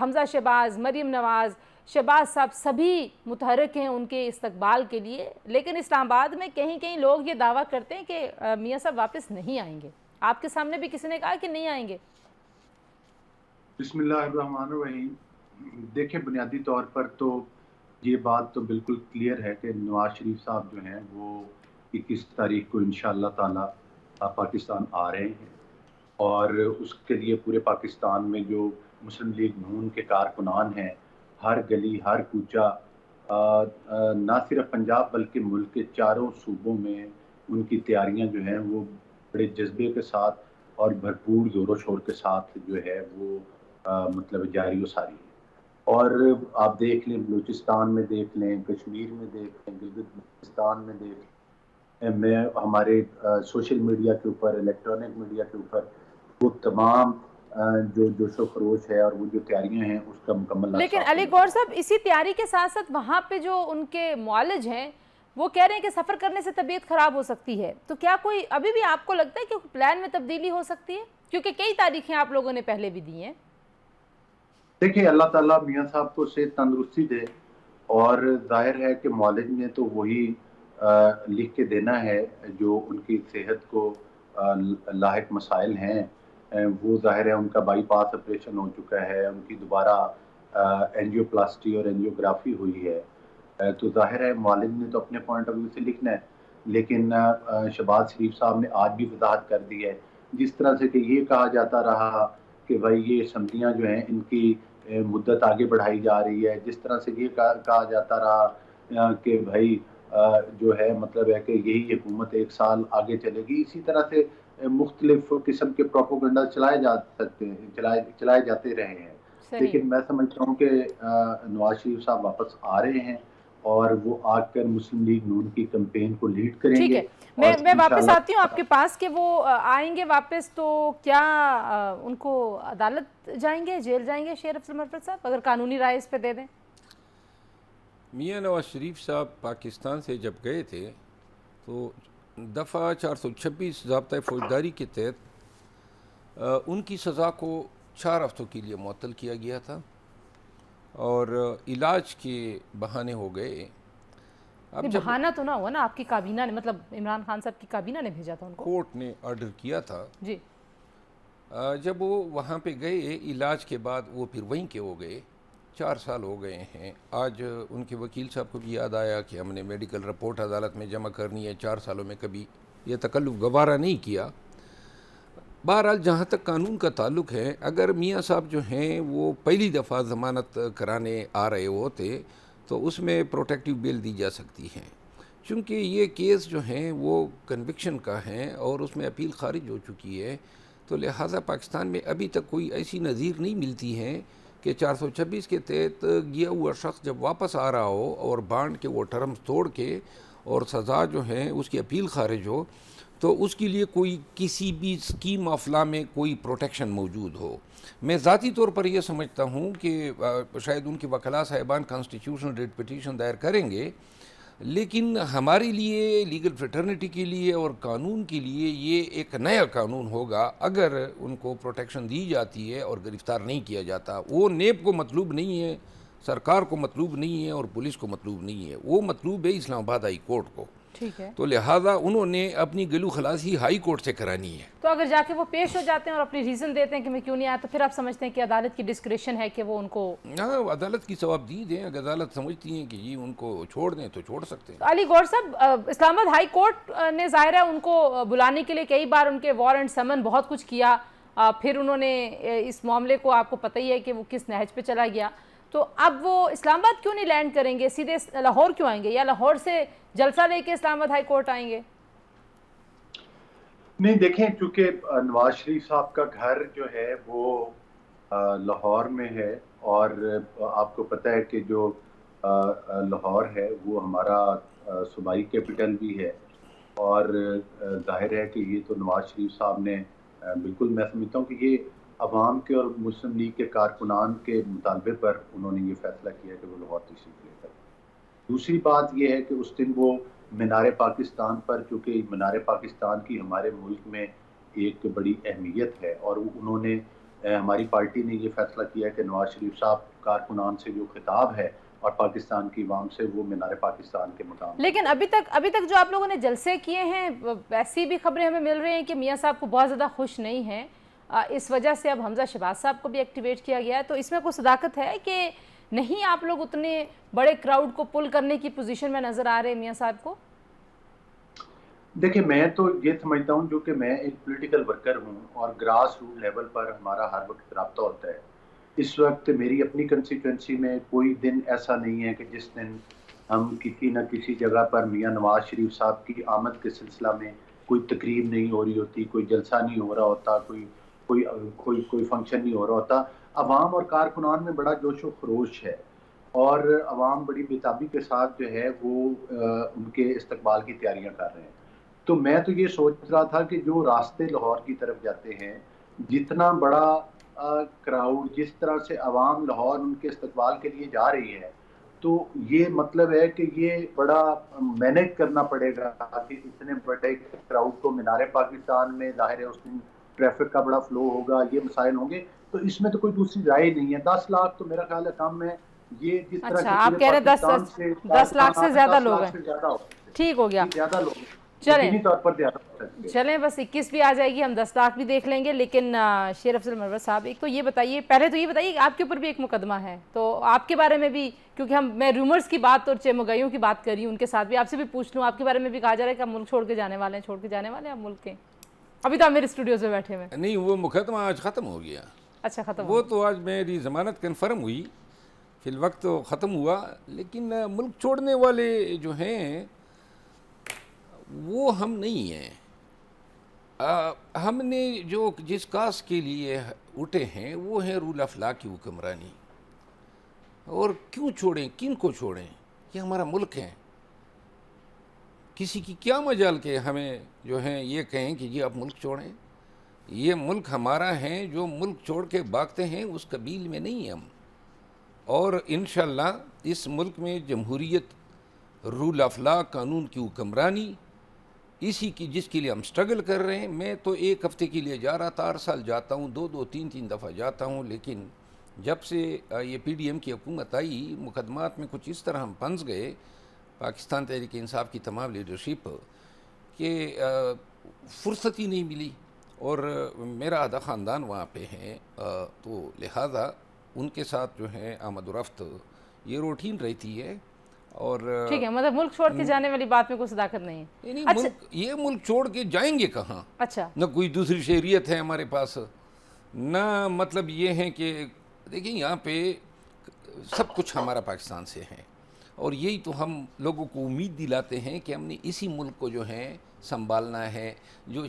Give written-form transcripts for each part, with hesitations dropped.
حمزہ شہباز, مریم نواز, شہباز صاحب سبھی متحرک ہیں ان کے استقبال کے لیے, لیکن اسلام آباد میں کہیں کہیں لوگ یہ دعویٰ کرتے ہیں کہ میاں صاحب واپس نہیں آئیں گے. آپ کے سامنے بھی کسی نے کہا کہ نہیں آئیں گے. بسم اللہ الرحمن الرحیم. دیکھیں, بنیادی طور پر تو یہ بات تو بالکل کلیئر ہے کہ نواز شریف صاحب جو ہیں وہ 21 تاریخ کو انشاءاللہ تعالی پاکستان آ رہے ہیں, اور اس کے لیے پورے پاکستان میں جو مسلم لیگ نون کے کارکنان ہیں, ہر گلی ہر کوچہ, نہ صرف پنجاب بلکہ ملک کے چاروں صوبوں میں ان کی تیاریاں جو ہیں وہ بڑے جذبے کے ساتھ اور بھرپور زور و شور کے ساتھ جو ہے وہ مطلب جاری و ساری ہے. اور آپ دیکھ لیں, بلوچستان میں دیکھ لیں, کشمیر میں دیکھ لیں, گلگت بلتستان میں دیکھ لیں, میں ہمارے سوشل میڈیا کے اوپر, الیکٹرانک میڈیا کے اوپر وہ تمام جو جوش و خروش ہے اور وہ جو تیاریاں ہیں اس کا مکمل. لیکن علی گور صاحب, اسی تیاری کے ساتھ ساتھ وہاں پہ جو ان کے معالج ہیں وہ کہہ رہے ہیں کہ سفر کرنے سے طبیعت خراب ہو سکتی ہے, تو کیا کوئی ابھی بھی آپ کو لگتا ہے کہ پلان میں تبدیلی ہو سکتی ہے؟ کیونکہ کئی تاریخیں آپ لوگوں نے پہلے بھی دی ہیں. دیکھیں, اللہ تعالیٰ میاں صاحب کو صحت تندرستی دے, اور ظاہر ہے کہ معالج نے تو وہی لکھ کے دینا ہے جو ان کی صحت کو لاحق مسائل ہیں. وہ ظاہر ہے ان کا بائی پاس آپریشن ہو چکا ہے, ان کی دوبارہ اینجیو پلاسٹی اور اینجیوگرافی ہوئی ہے, تو ظاہر ہے معالج نے تو اپنے پوائنٹ آف ویو سے لکھنا ہے. لیکن شہباز شریف صاحب نے آج بھی وضاحت کر دی ہے, جس طرح سے کہ یہ کہا جاتا رہا کہ بھائی یہ اسمبلیاں جو ہیں ان کی مدت آگے بڑھائی جا رہی ہے, جس طرح سے یہ کہا جاتا رہا کہ بھائی جو ہے مطلب ہے کہ یہی حکومت 1 سال آگے چلے گی, اسی طرح سے مختلف قسم کے پروپیگنڈا چلائے جاتے رہے ہیں. لیکن میں سمجھتا ہوں کہ نواز شریف صاحب واپس آ رہے ہیں اور وہ آ کر مسلم لیگ نون کی کیمپین کو لیڈ کریں گے. میں واپس آتی ہوں آپ کے پاس کہ وہ آئیں گے واپس, تو کیا ان کو عدالت جائیں گے, جیل جائیں گے شیر افضل مرفت صاحب, اگر قانونی رائے اس پہ دے دیں؟ میاں نواز شریف صاحب پاکستان سے جب گئے تھے تو دفعہ 426 ضابطۂ فوجداری کے تحت ان کی سزا کو 4 ہفتوں کے لیے معطل کیا گیا تھا اور علاج کے بہانے ہو گئے. اب بہانہ تو نہ ہوا نا, آپ کی کابینہ نے, مطلب عمران خان صاحب کی کابینہ نے بھیجا تھا ان کو, کورٹ نے آرڈر کیا تھا. جی, جب وہ وہاں پہ گئے علاج کے بعد وہ پھر وہیں کے ہو گئے. 4 سال ہو گئے ہیں. آج ان کے وکیل صاحب کو بھی یاد آیا کہ ہم نے میڈیکل رپورٹ عدالت میں جمع کرنی ہے, 4 سالوں میں کبھی یہ تکلف گوارا نہیں کیا. بہرحال جہاں تک قانون کا تعلق ہے, اگر میاں صاحب جو ہیں وہ پہلی دفعہ ضمانت کرانے آ رہے ہوتے تو اس میں پروٹیکٹیو بیل دی جا سکتی ہے, چونکہ یہ کیس جو ہیں وہ کنوکشن کا ہے اور اس میں اپیل خارج ہو چکی ہے, تو لہٰذا پاکستان میں ابھی تک کوئی ایسی نظیر نہیں ملتی ہے کہ 426 کے تحت گیا ہوا شخص جب واپس آ رہا ہو اور بانڈ کے وہ ٹرمز توڑ کے اور سزا جو ہیں اس کی اپیل خارج ہو تو اس کے لیے کوئی کسی بھی اسکیم آف لا میں کوئی پروٹیکشن موجود ہو. میں ذاتی طور پر یہ سمجھتا ہوں کہ شاید ان کے وکلاء صاحبان کانسٹیٹیوشنل ریٹ پٹیشن دائر کریں گے, لیکن ہمارے لیے, لیگل فریٹرنٹی کے لیے اور قانون کے لیے یہ ایک نیا قانون ہوگا اگر ان کو پروٹیکشن دی جاتی ہے اور گرفتار نہیں کیا جاتا. وہ نیب کو مطلوب نہیں ہے, سرکار کو مطلوب نہیں ہے اور پولیس کو مطلوب نہیں ہے, وہ مطلوب ہے اسلام آباد ہائی کورٹ کو. ٹھیک ہے, تو لہٰذا انہوں نے اپنی گلو خلاصی ہائی کورٹ سے کرانی ہے. تو اگر جا کے وہ پیش ہو جاتے ہیں اور اپنی ریزن دیتے ہیں کہ میں کیوں نہیں آیا, تو پھر آپ سمجھتے ہیں کہ عدالت کی ڈسکریشن ہے کہ وہ ان کو, ہاں عدالت کی ثواب دی دیں. اگر عدالت سمجھتی ہیں کہ یہ ان کو چھوڑ دیں تو چھوڑ سکتے ہیں. علی گور صاحب, اسلام آباد ہائی کورٹ نے ظاہر ہے ان کو بلانے کے لیے کئی بار ان کے وارنٹ سمن بہت کچھ کیا, پھر انہوں نے اس معاملے کو, آپ کو پتہ ہی ہے کہ وہ کس نہج پہ چلا گیا, تو اب وہ اسلام آباد کیوں نہیں لینڈ کریں گے, سیدھے لاہور کیوں آئیں گے, یا لاہور سے جلسہ لے کے اسلام آباد ہائی کورٹ آئیں گے؟ نہیں دیکھیں, چونکہ نواز شریف صاحب کا گھر جو ہے وہ لاہور میں ہے, اور آپ کو پتہ ہے کہ جو لاہور ہے وہ ہمارا صوبائی کیپٹل بھی ہے, اور ظاہر ہے کہ یہ تو نواز شریف صاحب نے بالکل, میں سمجھتا ہوں کہ یہ عوام کے اور مسلم لیگ کے کارکنان کے مطالبے پر انہوں نے یہ فیصلہ کیا کہ وہ لاہور تشریف لے کر. دوسری بات یہ ہے کہ اس دن وہ مینار پاکستان پر, چونکہ مینار پاکستان کی ہمارے ملک میں ایک بڑی اہمیت ہے, اور انہوں نے ہماری پارٹی نے یہ فیصلہ کیا ہے کہ نواز شریف صاحب کارکنان سے جو خطاب ہے اور پاکستان کی عوام سے وہ مینار پاکستان کے مقام. لیکن ابھی تک جو آپ لوگوں نے جلسے کیے ہیں ایسی بھی خبریں ہمیں مل رہی ہیں کہ میاں صاحب کو بہت زیادہ خوش نہیں ہیں، اس وجہ سے اب حمزہ شہباز صاحب کو بھی ایکٹیویٹ کیا گیا ہے، تو اس میں کوئی صداقت ہے کہ نہیں آپ لوگ اتنے بڑے کراؤڈ کو پل کرنے کی پوزیشن میں نظر آ رہے ہیں میاں صاحب کو؟ دیکھیں میں تو یہ سمجھتا ہوں جو کہ میں ایک پولیٹیکل ورکر ہوں اور گراس روٹ لیول پر ہمارا ہر وقت رابطہ ہوتا ہے. اس وقت میری اپنی کنسٹیچوئنسی میں کوئی دن ایسا نہیں ہے کہ جس دن ہم کسی نہ کسی جگہ پر میاں نواز شریف صاحب کی آمد کے سلسلہ میں کوئی تقریب نہیں ہو رہی ہوتی، کوئی جلسہ نہیں ہو رہا ہوتا، کوئی فنکشن نہیں ہو رہا ہوتا. عوام اور کارکنان میں بڑا جوش و خروش ہے اور عوام بڑی بےتابی کے ساتھ جو ہے وہ ان کے استقبال کی تیاریاں کر رہے ہیں. تو میں تو یہ سوچ رہا تھا کہ جو راستے لاہور کی طرف جاتے ہیں، جتنا بڑا کراؤڈ، جس طرح سے عوام لاہور ان کے استقبال کے لیے جا رہی ہے، تو یہ مطلب ہے کہ یہ بڑا مینیج کرنا پڑے گا کہ اتنے بڑے کراؤڈ کو مینار پاکستان میں ظاہر ہے اس دن ٹریفک کا بڑا فلو ہوگا، یہ مسائل ہوں گے. تو اس میں تو کوئی دوسری رائے نہیں ہے. 10 لاکھ تو میرا خیال ہے کم ہے. یہ جس طرح اچھا آپ کہہ رہے ہیں 10 لاکھ سے زیادہ لوگ ہیں. ٹھیک ہو گیا، زیادہ لوگ چلیں طور پر زیادہ ہو سکتے. چلیں بس 21 بھی آ جائے گی، ہم 10 لاکھ بھی دیکھ لیں گے. لیکن شیر افضل منور صاحب ایک تو یہ بتائیے، پہلے تو یہ بتائیے کہ آپ کے اوپر بھی ایک مقدمہ ہے، تو آپ کے بارے میں بھی، کیونکہ میں رومرز کی بات اور چمگائیوں کی بات کر رہی ہوں، ان کے ساتھ بھی آپ سے بھی پوچھ لوں. آپ کے بارے میں بھی کہا جا رہا ہے کہ آپ ملک چھوڑ کے جانے والے ہیں آپ ملک کے. ابھی تو آپ میرے اسٹوڈیو سے بیٹھے ہوئے. نہیں، وہ مقدمہ آج ختم ہو گیا. اچھا ختم وہ تو آج میری ضمانت کنفرم ہوئی، فی الوقت تو ختم ہوا. لیکن ملک چھوڑنے والے جو ہیں وہ ہم نہیں ہیں. ہم نے جو جس کاز کے لیے اٹھے ہیں وہ ہے رول آف لا کی حکمرانی. اور کیوں چھوڑیں، کن کو چھوڑیں؟ یہ ہمارا ملک ہے. کسی کی کیا مجال کہ ہمیں جو ہیں یہ کہیں کہ جی آپ ملک چھوڑیں. یہ ملک ہمارا ہے. جو ملک چھوڑ کے بھاگتے ہیں اس قبیل میں نہیں ہم. اور انشاءاللہ اس ملک میں جمہوریت، رول آف لا، قانون کی حکمرانی، اسی کی جس کے لیے ہم سٹرگل کر رہے ہیں. میں تو ایک ہفتے کے لیے جا رہا تھا، ہر سال جاتا ہوں، 2-3 دفعہ جاتا ہوں. لیکن جب سے یہ پی ڈی ایم کی حکومت آئی، مقدمات میں کچھ اس طرح ہم پھنس گئے، پاکستان تحریک انصاف کی تمام لیڈرشپ، کہ فرصت ہی نہیں ملی. اور میرا آدھا خاندان وہاں پہ ہے، تو لہذا ان کے ساتھ جو ہے آمد و رفت یہ روٹین رہتی ہے. اور ٹھیک ہے، مطلب ملک چھوڑ کے جانے والی بات میں کوئی صداقت نہیں ہے. یہ ملک چھوڑ کے جائیں گے کہاں؟ اچھا، نہ کوئی دوسری شہریت ہے ہمارے پاس، نہ مطلب یہ ہے کہ دیکھیں یہاں پہ سب کچھ ہمارا پاکستان سے ہے. اور یہی تو ہم لوگوں کو امید دلاتے ہیں کہ ہم نے اسی ملک کو جو ہے سنبھالنا ہے. جو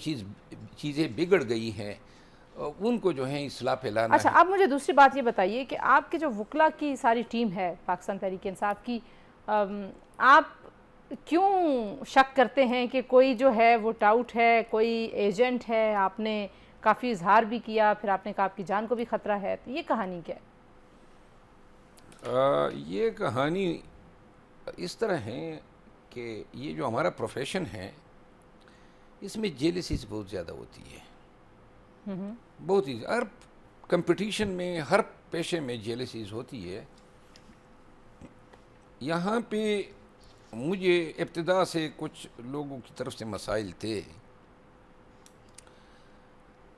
چیزیں بگڑ گئی ہیں ان کو جو ہے اصلاح پہ لانا ہے. اچھا آپ مجھے دوسری بات یہ بتائیے کہ آپ کے جو وکلا کی ساری ٹیم ہے پاکستان تحریک انصاف کی، آپ کیوں شک کرتے ہیں کہ کوئی جو ہے وہ ٹاؤٹ ہے، کوئی ایجنٹ ہے؟ آپ نے کافی اظہار بھی کیا، پھر آپ نے کہا آپ کی جان کو بھی خطرہ ہے، تو یہ کہانی کیا ہے؟ یہ کہانی اس طرح ہے کہ یہ جو ہمارا پروفیشن ہے اس میں جیلسیز بہت زیادہ ہوتی ہے. بہت ہی، ہر کمپٹیشن میں، ہر پیشے میں جیلسیز ہوتی ہے. یہاں پہ مجھے ابتدا سے کچھ لوگوں کی طرف سے مسائل تھے.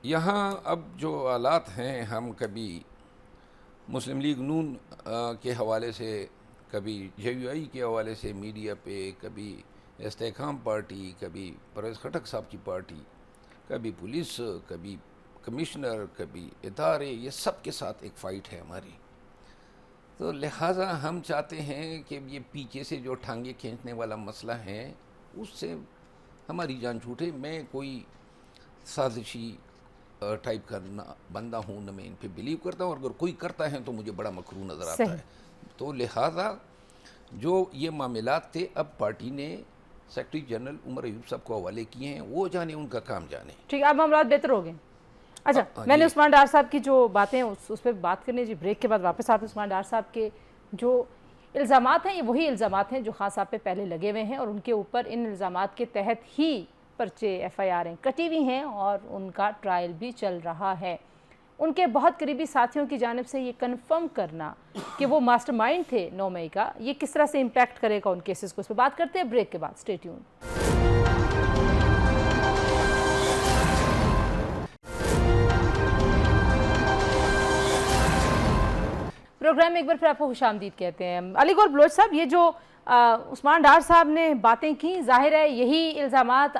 یہاں اب جو حالات ہیں، ہم کبھی مسلم لیگ نون کے حوالے سے، کبھی جے یو آئی کے حوالے سے میڈیا پہ، کبھی استحکام پارٹی، کبھی پرویز خٹک صاحب کی پارٹی، کبھی پولیس، کبھی کمشنر، کبھی ادارے، یہ سب کے ساتھ ایک فائٹ ہے ہماری. تو لہٰذا ہم چاہتے ہیں کہ یہ پیچھے سے جو ٹھانگے کھینچنے والا مسئلہ ہے اس سے ہماری جان چھوٹے. میں کوئی سازشی ٹائپ کا بندہ ہوں، نہ میں ان پہ بلیو کرتا ہوں، اور اگر کوئی کرتا ہے تو مجھے بڑا مکروہ نظر آتا ہے. تو لہٰذا جو یہ معاملات تھے، اب پارٹی نے سیکرٹری جنرل عمر ایوب صاحب کو حوالے کیے ہیں، وہ جانے، ان کا کام جانے. ٹھیک ہے، اب معاملات بہتر ہو گئے. اچھا میں نے عثمان ڈار صاحب کی جو باتیں اس پہ بات کرنی جی، بریک کے بعد واپس آتے. عثمان ڈار صاحب کے جو الزامات ہیں، یہ وہی الزامات ہیں جو خان صاحب پہ پہلے لگے ہوئے ہیں، اور ان کے اوپر ان الزامات کے تحت ہی پرچے ایف آئی آریں کٹی ہوئی ہیں اور ان کا ٹرائل بھی چل رہا ہے. ان کے بہت قریبی ساتھیوں کی جانب سے یہ کنفرم کرنا کہ وہ ماسٹر مائنڈ تھے 9 مئی کا، یہ کس طرح سے امپیکٹ کرے گا ان کیسز کو، اس پہ بات کرتے ہیں بریک کے بعد. Stay tune. پروگرام میں ایک بار پھر آپ کو خوش آمدید کہتے ہیں. علی گور بلوچ صاحب، یہ جو عثمان ڈار صاحب نے باتیں کی، ظاہر ہے یہی الزامات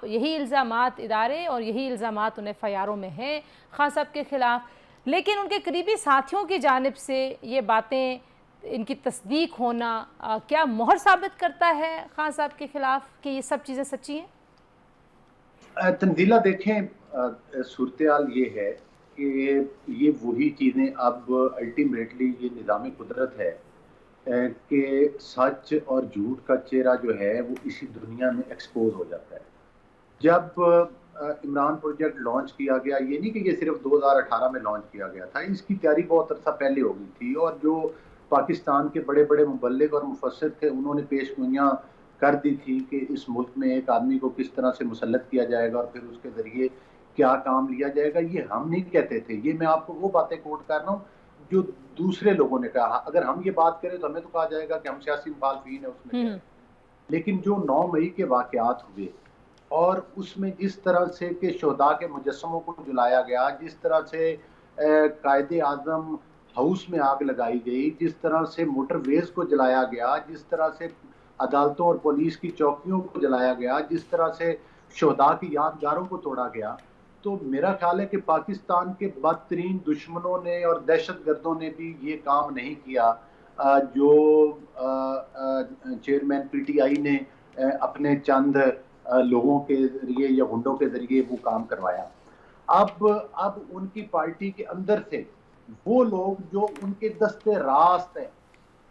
یہی الزامات ادارے اور یہی الزامات ان ایف آئی آروں میں ہیں خان صاحب کے خلاف، لیکن ان کے قریبی ساتھیوں کی جانب سے یہ باتیں، ان کی تصدیق ہونا کیا مہر ثابت کرتا ہے خان صاحب کے خلاف کہ یہ سب چیزیں سچی ہیں؟ تنزیلہ دیکھیں، صورتحال یہ ہے کہ یہ وہی چیزیں اب الٹیمیٹلی یہ نظام قدرت ہے کہ سچ اور جھوٹ کا چہرہ جو ہے وہ اسی دنیا میں ایکسپوز ہو جاتا ہے. جب عمران پروجیکٹ لانچ کیا گیا، یہ نہیں کہ یہ صرف 2018 میں لانچ کیا گیا تھا، اس کی تیاری بہت عرصہ پہلے ہو گئی تھی، اور جو پاکستان کے بڑے بڑے مبلغ اور مفسر تھے انہوں نے پیش گوئیاں کر دی تھی کہ اس ملک میں ایک آدمی کو کس طرح سے مسلط کیا جائے گا اور پھر اس کے ذریعے کیا کام لیا جائے گا. یہ ہم نہیں کہتے تھے، یہ میں آپ کو وہ باتیں کوٹ کر رہا ہوں جو دوسرے لوگوں نے کہا. اگر ہم یہ بات کریں تو ہمیں تو کہا جائے گا کہ ہم سیاسی مخالفین ہیں اس میں. لیکن جو 9 مئی کے واقعات ہوئے اور اس میں جس طرح سے کہ شہداء کے مجسموں کو جلایا گیا، جس طرح سے قائد اعظم ہاؤس میں آگ لگائی گئی، جس طرح سے موٹر ویز کو جلایا گیا، جس طرح سے عدالتوں اور پولیس کی چوکیوں کو جلایا گیا، جس طرح سے شہداء کی یادگاروں کو توڑا گیا، تو میرا خیال ہے کہ پاکستان کے بدترین دشمنوں نے اور دہشت گردوں نے بھی یہ کام نہیں کیا جو چیئرمین پی ٹی آئی نے اپنے چند لوگوں کے ذریعے یا گنڈوں کے ذریعے وہ کام کروایا. اب ان کی پارٹی کے اندر سے وہ لوگ جو ان کے دستے راست ہیں،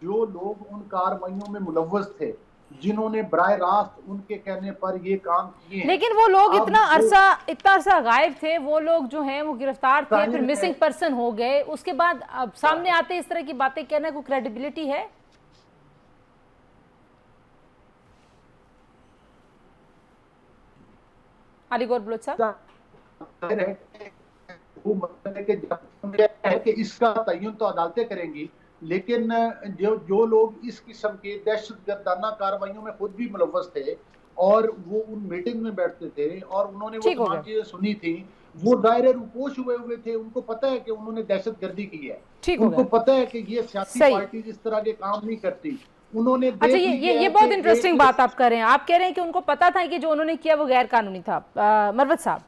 جو لوگ ان کارروائیوں میں ملوث تھے، جنہوں نے براہ راست ان کے کہنے پر یہ کام کیے ہیں، لیکن وہ لوگ اتنا عرصہ غائب تھے، وہ لوگ جو ہیں وہ گرفتار تھے، پھر مسنگ پرسن ہو گئے، اس کے بعد اب سامنے آتے اس طرح کی باتیں کہنا کوئی کریڈیبلٹی ہے؟ علی گور بلوچ صاحب، کہ اس کا تعین تو عدالتیں کریں گی، لیکن جو لوگ اس قسم کے دہشت گردانہ کارروائیوں میں خود بھی ملوث تھے اور وہ ان میٹنگ میں بیٹھتے تھے اور انہوں نے وہ تمام چیزیں سنی تھی، وہ دائرے روپوش ہوئے تھے. ان کو پتہ ہے کہ انہوں نے دہشت گردی کی ہے، ان کو پتہ ہے کہ یہ سیاسی پارٹی اس طرح کے کام نہیں کرتی. انہوں نے اچھا، یہ بہت انٹرسٹنگ بات آپ کر رہے ہیں. آپ کہہ رہے ہیں کہ ان کو پتا تھا کہ جو انہوں نے کیا وہ غیر قانونی تھا. مروت صاحب،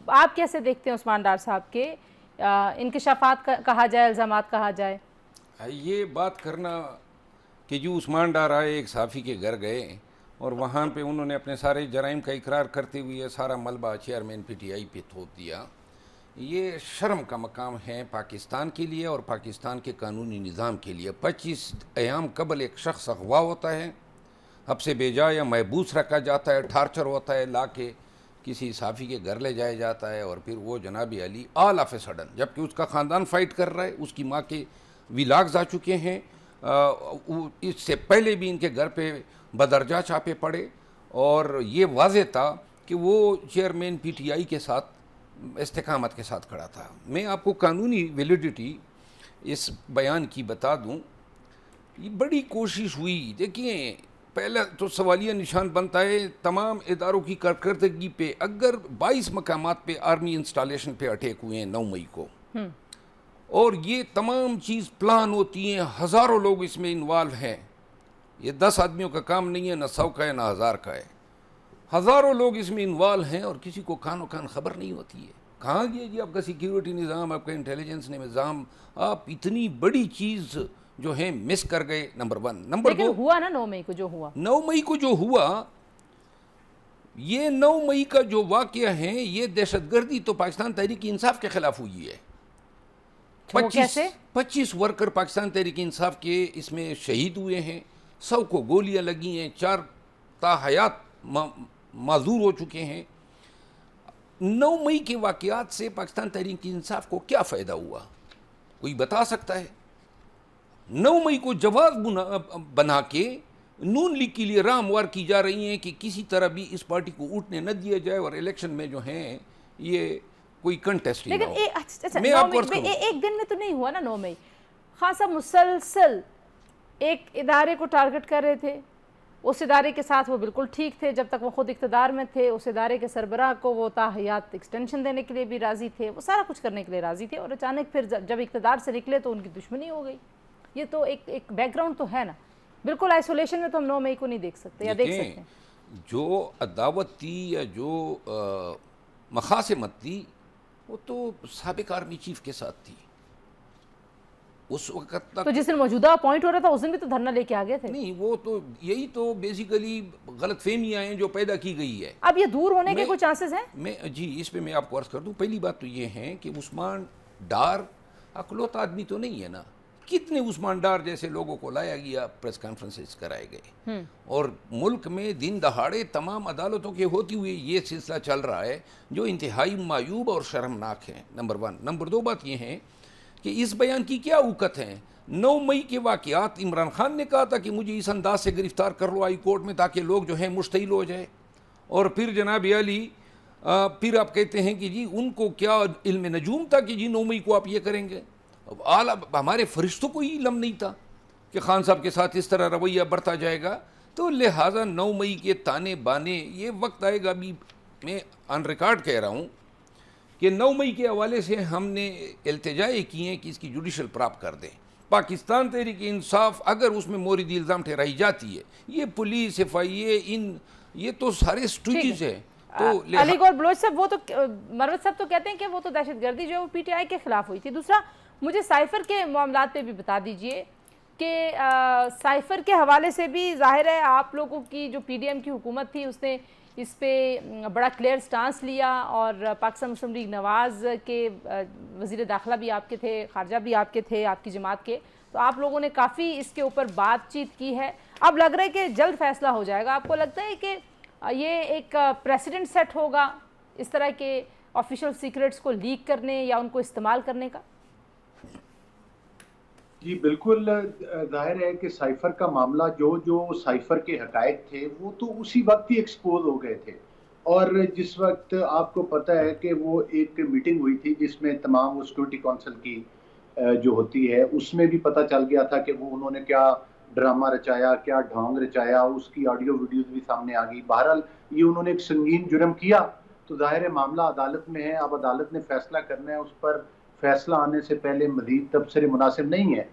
آپ کیسے دیکھتے ہیں عثمان ڈار صاحب کے انکشافات کہا جائے، الزامات کہا جائے؟ یہ بات کرنا کہ جو عثمان ڈار آئے ایک صحافی کے گھر گئے اور وہاں پہ انہوں نے اپنے سارے جرائم کا اقرار کرتے ہوئے سارا ملبہ چیئرمین پی ٹی آئی پہ تھوپ دیا، یہ شرم کا مقام ہے پاکستان کے لیے اور پاکستان کے قانونی نظام کے لیے. 25 ایام قبل ایک شخص اغوا ہوتا ہے، اب سے بے جا یا محبوس رکھا جاتا ہے، ٹارچر ہوتا ہے، لا کے کسی صحافی کے گھر لے جایا جاتا ہے، اور پھر وہ جناب علی آل آف اے سڈن، جبکہ اس کا خاندان فائٹ کر رہا ہے، اس کی ماں کے ویلاگز آ چکے ہیں، اس سے پہلے بھی ان کے گھر پہ بدرجہ چھاپے پڑے، اور یہ واضح تھا کہ وہ چیئرمین پی ٹی آئی کے ساتھ استقامت کے ساتھ کھڑا تھا. میں آپ کو قانونی ویلیڈیٹی اس بیان کی بتا دوں. یہ بڑی کوشش ہوئی، دیکھیں پہلا تو سوالیہ نشان بنتا ہے تمام اداروں کی کارکردگی پہ. اگر 22 مقامات پہ آرمی انسٹالیشن پہ اٹیک ہوئے ہیں 9 مئی کو، اور یہ تمام چیز پلان ہوتی ہیں، ہزاروں لوگ اس میں انوالو ہیں، یہ 10 آدمیوں کا کام نہیں ہے، نہ 100 کا ہے نہ 1000 کا ہے، ہزاروں لوگ اس میں انوالو ہیں اور کسی کو کان و کان خبر نہیں ہوتی ہے. کہاں گیا جی آپ کا سیکیورٹی نظام، آپ کا انٹیلیجنس نظام؟ آپ اتنی بڑی چیز جو ہے مس کر گئے. نمبر 1. نمبر 2، ہوا نا 9 مئی کو جو ہوا، 9 مئی کو جو ہوا، یہ 9 مئی کا جو واقعہ ہے یہ دہشت گردی تو پاکستان تحریک انصاف کے خلاف ہوئی ہے. 25 ورکر پاکستان تحریک انصاف کے اس میں شہید ہوئے ہیں، 100 کو گولیاں لگی ہیں، 4 تاحیات معذور ہو چکے ہیں. 9 مئی کے واقعات سے پاکستان تحریک انصاف کو کیا فائدہ ہوا؟ کوئی بتا سکتا ہے؟ 9 مئی کو جواز بنا کے نون لیگ کے لیے راہ ہموار کی جا رہی ہیں کہ کسی طرح بھی اس پارٹی کو اٹھنے نہ دیا جائے اور الیکشن میں جو ہیں یہ کوئی کنٹیسٹ ہی نہ لیکن ہو. اچھا میں 9 آپ کو عرض مئی کروں ایک دن میں تو نہیں ہوا نا 9 مئی. خان صاحب مسلسل ایک ادارے کو ٹارگٹ کر رہے تھے, اس ادارے کے ساتھ وہ بالکل ٹھیک تھے جب تک وہ خود اقتدار میں تھے, اس ادارے کے سربراہ کو وہ تاحیات ایکسٹینشن دینے کے لیے بھی راضی تھے, وہ سارا کچھ کرنے کے لیے راضی تھے, اور اچانک پھر جب اقتدار سے نکلے تو ان کی دشمنی ہو گئی. یہ تو ایک بیک گراؤنڈ تو ہے نا, بالکل آئسولیشن میں تو ہم 9 مئی کو نہیں دیکھ سکتے, یا دیکھ سکتے ہیں. جو عداوت تھی یا جو مخاصمت تھی وہ تو سابق آرمی چیف کے ساتھ تھی اس وقت تک. تو جس دن موجودہ اپوائنٹ ہو رہا تھا اس دن بھی تو دھرنا لے کے آگے تھے. نہیں, وہ تو یہی تو بیسیکلی غلط فہمیاں ہیں جو پیدا کی گئی ہے. اب یہ دور ہونے کے کوئی چانسز ہیں؟ جی اس پہ میں آپ کو عرض کر دوں. پہلی بات تو یہ ہے کہ عثمان ڈار اکلوتا آدمی تو نہیں ہے نا. کتنے عثمان ڈار جیسے لوگوں کو لایا گیا, پریس کانفرنسز کرائے گئے, اور ملک میں دن دہاڑے تمام عدالتوں کے ہوتی ہوئے یہ سلسلہ چل رہا ہے جو انتہائی معیوب اور شرمناک ہے. نمبر 1. نمبر 2 بات یہ ہے کہ اس بیان کی کیا اوقت ہے. 9 مئی کے واقعات عمران خان نے کہا تھا کہ مجھے اس انداز سے گرفتار کر لو ہائی کورٹ میں تاکہ لوگ جو ہیں مشتعل ہو جائے, اور پھر جناب علی پھر آپ کہتے ہیں کہ جی ان کو کیا علم نجوم تھا کہ جی 9 مئی کو آپ یہ کریں گے. ہمارے فرشتوں کو ہی علم نہیں تھا کہ خان صاحب کے ساتھ اس طرح رویہ برتا جائے گا. تو لہٰذا 9 مئی کے تانے بانے یہ وقت آئے گا. ابھی میں آن ریکارڈ کہہ رہا ہوں کہ 9 مئی کے حوالے سے ہم نے التجائے کی ہیں کہ اس کی جوڈیشل پراپ کر دیں. پاکستان تحریک انصاف اگر اس میں موردی الزام ٹھہرائی جاتی ہے, یہ پولیس FIA یہ تو سارے سٹوجز ہیں. تو علی گور بلوچ صاحب, وہ تو مروت صاحب تو کہتے ہیں کہ وہ تو دہشت گردی جو ہے وہ PTI کے خلاف ہوئی تھی. دوسرا مجھے سائفر کے معاملات پہ بھی بتا دیجئے کہ سائفر کے حوالے سے بھی ظاہر ہے آپ لوگوں کی جو PDM کی حکومت تھی اس نے اس پہ بڑا کلیئر سٹانس لیا, اور پاکستان مسلم لیگ نواز کے وزیر داخلہ بھی آپ کے تھے, خارجہ بھی آپ کے تھے, آپ کی جماعت کے, تو آپ لوگوں نے کافی اس کے اوپر بات چیت کی ہے. اب لگ رہا ہے کہ جلد فیصلہ ہو جائے گا. آپ کو لگتا ہے کہ یہ ایک پریسیڈنٹ سیٹ ہوگا اس طرح کے آفیشیل سیکریٹس کو لیک کرنے یا ان کو استعمال کرنے کا؟ جی بالکل ظاہر ہے کہ سائفر کا معاملہ جو سائفر کے حقائق تھے وہ تو اسی وقت ہی ایکسپوز ہو گئے تھے. اور جس وقت آپ کو پتہ ہے کہ وہ ایک میٹنگ ہوئی تھی جس میں تمام وہ سیکورٹی کونسل کی جو ہوتی ہے اس میں بھی پتہ چل گیا تھا کہ وہ انہوں نے کیا ڈرامہ رچایا, کیا ڈھونگ رچایا, اس کی آڈیو ویڈیوز بھی سامنے آ گئی. بہرحال یہ انہوں نے ایک سنگین جرم کیا, تو ظاہر ہے معاملہ عدالت میں ہے. اب عدالت نے فیصلہ کرنا ہے, اس پر فیصلہ آنے سے پہلے مزید تبصرے مناسب نہیں ہے.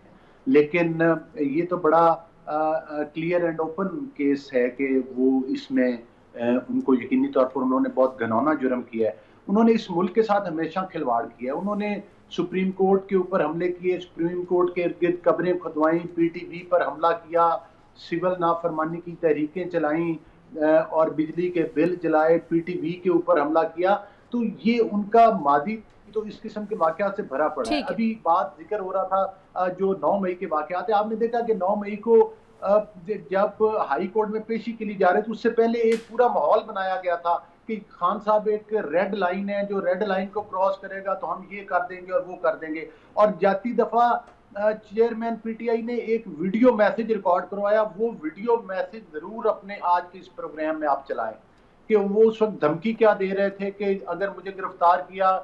لیکن یہ تو بڑا کلیئر اینڈ اوپن کیس ہے کہ وہ اس میں ان کو یقینی طور پر انہوں نے بہت گھناؤنا جرم کیا ہے. انہوں نے اس ملک کے ساتھ ہمیشہ کھلواڑ کیا ہے. انہوں نے سپریم کورٹ کے اوپر حملے کیے, سپریم کورٹ کے ارد گرد قبریں کھدوائیں, PTV پر حملہ کیا, سول نافرمانی کی تحریکیں چلائیں, اور بجلی کے بل جلائے, PTV کے اوپر حملہ کیا. تو یہ ان کا ماضی تو اس قسم کے واقعات سے بھرا پڑا ہے. ابھی بات ذکر ہو رہا تھا جو 9 مئی کے واقعات ہیں, آپ نے دیکھا کہ 9 مئی کو جب ہائی کورٹ میں پیشی کے لیے جا رہے تھے اس سے پہلے ایک پورا ماحول بنایا گیا تھا کہ خان صاحب ایک ریڈ لائن ہے, جو ریڈ لائن کو کراس کرے گا تو ہم یہ کر دیں گے اور وہ کر دیں گے. اور جاتی دفعہ چیئرمین PTI نے ایک ویڈیو میسج ریکارڈ کروایا. وہ ویڈیو میسج ضرور اپنے آج کے اس پروگرام میں آپ چلائیں کہ وہ اس وقت دھمکی کیا دے رہے تھے کہ اگر مجھے گرفتار کیا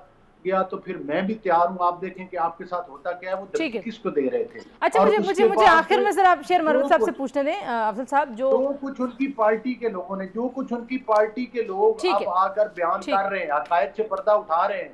گیا تو پھر میں بھی تیار ہوں. آپ دیکھیں کہ آپ کے ساتھ ہوتا کیا ہے, وہ دھمکی کس کو دے رہے تھے. اچھا مجھے آخر میں ذرا شیر مروت صاحب سے پوچھنے دیں. افضل صاحب, جو کچھ ان کی پارٹی کے لوگوں نے, جو کچھ ان کی پارٹی کے لوگ اب آ کر بیان کر رہے ہیں, عقائد سے پردہ اٹھا رہے ہیں,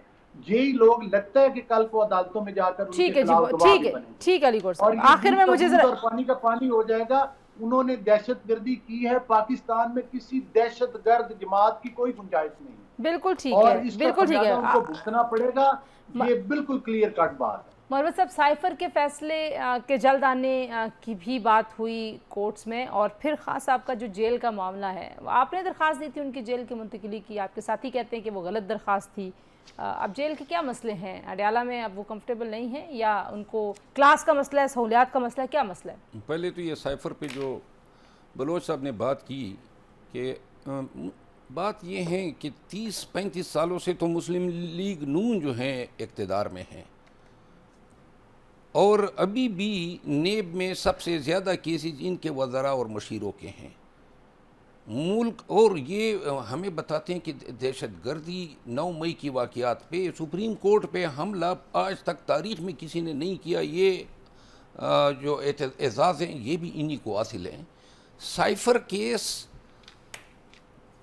یہی لوگ لگتا ہے کہ کل کو عدالتوں میں جا کر ان کے خلاف گواہ بھی بنیں. ٹھیک ہے علی گور صاحب, آخر میں مجھے ذرا پانی کا پانی ہو جائے گا. انہوں نے دہشت گردی کی ہے, پاکستان میں کسی دہشت گرد جماعت کی کوئی گنجائش نہیں. بالکل ٹھیک ہے, بالکل ٹھیک ہے, ان کو بھگتنا پڑے گا. یہ بالکل کلیئر کٹ بات ہے. مروت صاحب, سائفر کے فیصلے کے جلد آنے کی بھی بات ہوئی کورٹس میں, اور پھر خان صاحب کا جو جیل کا معاملہ ہے, آپ نے درخواست دی تھی ان کی جیل کی منتقلی کی, آپ کے ساتھی کہتے ہیں کہ وہ غلط درخواست تھی. اب جیل کے کیا مسئلے ہیں اڈیالہ میں؟ اب وہ کمفرٹیبل نہیں ہیں یا ان کو کلاس کا مسئلہ ہے, سہولیات کا مسئلہ ہے, کیا مسئلہ ہے؟ پہلے تو یہ سائفر پہ جو بلوچ صاحب نے بات کی کہ بات یہ ہے کہ 30-35 سالوں سے تو مسلم لیگ نون جو ہیں اقتدار میں ہیں, اور ابھی بھی نیب میں سب سے زیادہ کیسز ان کے وزراء اور مشیروں کے ہیں. ملک اور یہ ہمیں بتاتے ہیں کہ دہشت گردی 9 مئی کی واقعات پہ سپریم کورٹ پہ حملہ آج تک تاریخ میں کسی نے نہیں کیا. یہ جو اعزاز ہیں یہ بھی انہی کو حاصل ہیں. سائفر کیس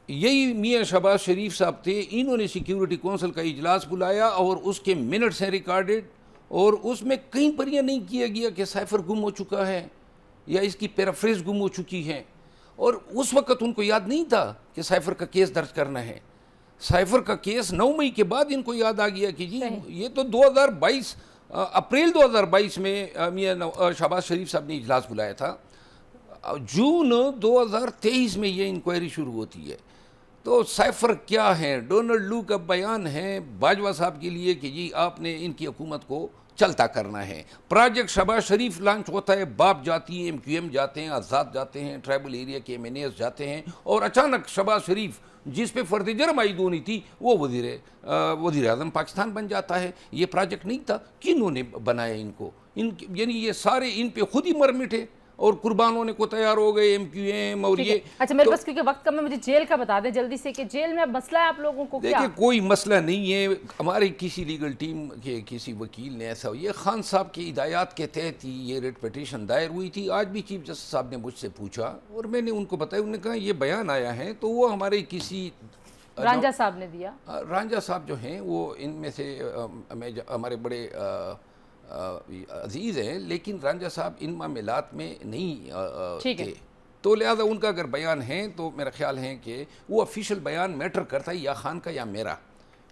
یہی میاں شہباز شریف صاحب تھے, انہوں نے سیکیورٹی کونسل کا اجلاس بلایا اور اس کے منٹس ہیں ریکارڈڈ, اور اس میں کہیں پر یہ نہیں کیا گیا کہ سائفر گم ہو چکا ہے یا اس کی پیرافریز گم ہو چکی ہے. اور اس وقت ان کو یاد نہیں تھا کہ سائفر کا کیس درج کرنا ہے. سائفر کا کیس 9 مئی کے بعد ان کو یاد آ گیا کہ جی یہ تو 2022 اپریل 2022 میں میاں شہباز شریف صاحب نے اجلاس بلایا تھا. جون 2023 میں یہ انکوائری شروع ہوتی ہے. تو سائفر کیا ہے؟ ڈونلڈ لو کا بیان ہے باجوہ صاحب کے لیے کہ جی آپ نے ان کی حکومت کو چلتا کرنا ہے. پروجیکٹ شہباز شریف لانچ ہوتا ہے, باپ جاتی ہیں, ایم کیو ایم جاتے ہیں, آزاد جاتے ہیں, ٹرائبل ایریا کے ایم این ایز جاتے ہیں, اور اچانک شہباز شریف جس پہ فرد جرم عائد ہونی تھی وہ وزیر اعظم پاکستان بن جاتا ہے. یہ پروجیکٹ نہیں تھا, کنہوں نے بنایا ان کو؟ یعنی یہ سارے ان پہ خود ہی مر مٹے اور قربان ہونے کو تیار ہو گئے ایم کیو ایم. اور یہ اچھا میرے پاس کیونکہ وقت کم ہے, مجھے جیل کا بتا دیں جلدی سے کہ جیل میں اب مسئلہ ہے آپ لوگوں کو کیا؟ دیکھیں کوئی مسئلہ نہیں ہے. ہمارے کسی لیگل ٹیم کے کسی وکیل نے ایسا یہ خان صاحب کی ہدایات کے تحت ہی یہ ریٹ پٹیشن دائر ہوئی تھی. آج بھی چیف جسٹس صاحب نے مجھ سے پوچھا اور میں نے ان کو بتایا, انہوں نے کہا یہ بیان آیا ہے تو وہ ہمارے کسی رانجھا صاحب نے دیا. رانجھا صاحب جو ہیں وہ ان میں سے ہمارے بڑے عزیز ہیں, لیکن رانجھا صاحب ان معاملات میں نہیں تھے, تو لہذا ان کا اگر بیان ہے تو میرا خیال ہے کہ وہ افیشل بیان میٹر کرتا ہے یا خان کا یا میرا,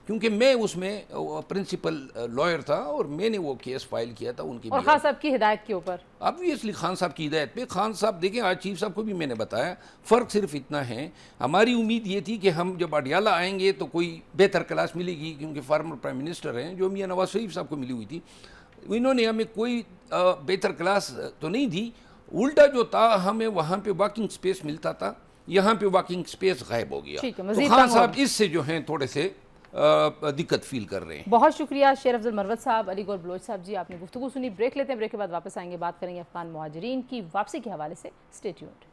کیونکہ میں اس میں پرنسپل لائر تھا اور میں نے وہ کیس فائل کیا تھا ان کی. اور خان صاحب کی ہدایت کے اوپر obviously خان صاحب کی ہدایت پہ. خان صاحب دیکھیں آج چیف صاحب کو بھی میں نے بتایا, فرق صرف اتنا ہے, ہماری امید یہ تھی کہ ہم جب اڈیالہ آئیں گے تو کوئی بہتر کلاس ملے گی, کیونکہ فارمر پرائم منسٹر ہیں جو میاں نواز شریف صاحب کو ملی ہوئی تھی. انہوں نے ہمیں کوئی بہتر کلاس تو نہیں دی, الٹا جو تھا ہمیں وہاں پہ واکنگ سپیس ملتا تھا, یہاں پہ واکنگ سپیس غائب ہو گیا. تو خان صاحب اس سے جو ہیں تھوڑے سے دقت فیل کر رہے ہیں. بہت شکریہ شیر افضل مروت صاحب, علی گور بلوچ صاحب جی, آپ نے گفتگو سنی. بریک لیتے ہیں, بریک کے بعد واپس آئیں گے, بات کریں گے افغان مہاجرین کی واپسی کے حوالے سے. Stay tuned.